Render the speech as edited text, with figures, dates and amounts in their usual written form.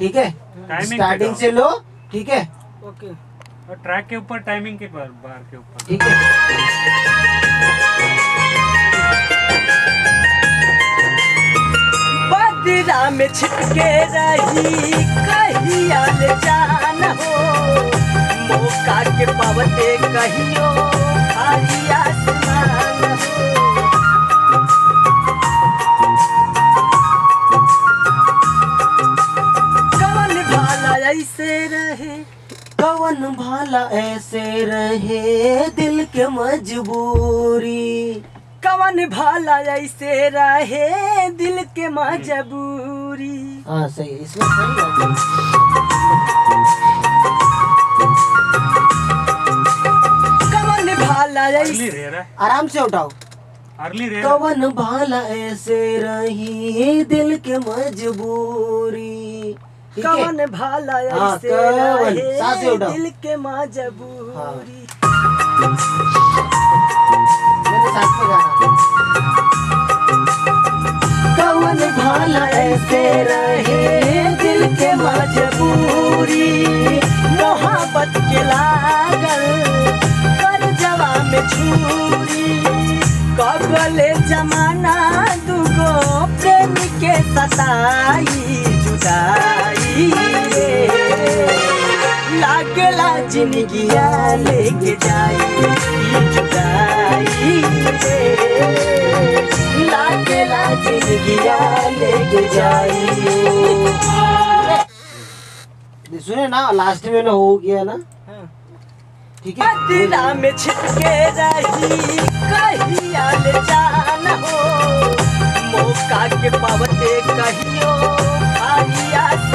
ठीक है, स्टार्टिंग से लो, ठीक है। ओके। और ट्रैक के ऊपर टाइमिंग के बार के ऊपर, ठीक है। बदरा में छिपके रही कहिया ले जान हो, मौका के पावते कहियो भारी आसमान हो। कवन भाला ऐसे रहे, कवन भाला ऐसे रहे दिल के मजबूरी, कवन भाला ऐसे रहे दिल के मजबूरी। हाँ सही, इसमें सही है। कवन भाला अर्ली ऐसे, रे रहा है, आराम से उठाओ। अर्ली रे कवन भाला ऐसे रही दिल के मजबूरी, ठीक है। कवन भाला हाँ, ऐसे कवन, सांस से रहे उठाओ। दिल के मजबूरी। मेरे साथ में गाना। कवन भाला ऐसे रहे दिल के मजबूरी, मोहब्बत के लागल कर जवा में छुरी, कबले जमाना दुगो प्रेम के सताई जुदाई रे। लागला जिंदगिया लेके जाई ई जुदाई रे, लागला जिंदगिया लेके जाई। सुने ना, लास्ट में ना हो गया ना, ठीक है। बदरा में छिपके रही कहिया ले जान हो, मौका के पावते कहियो भारी आसमान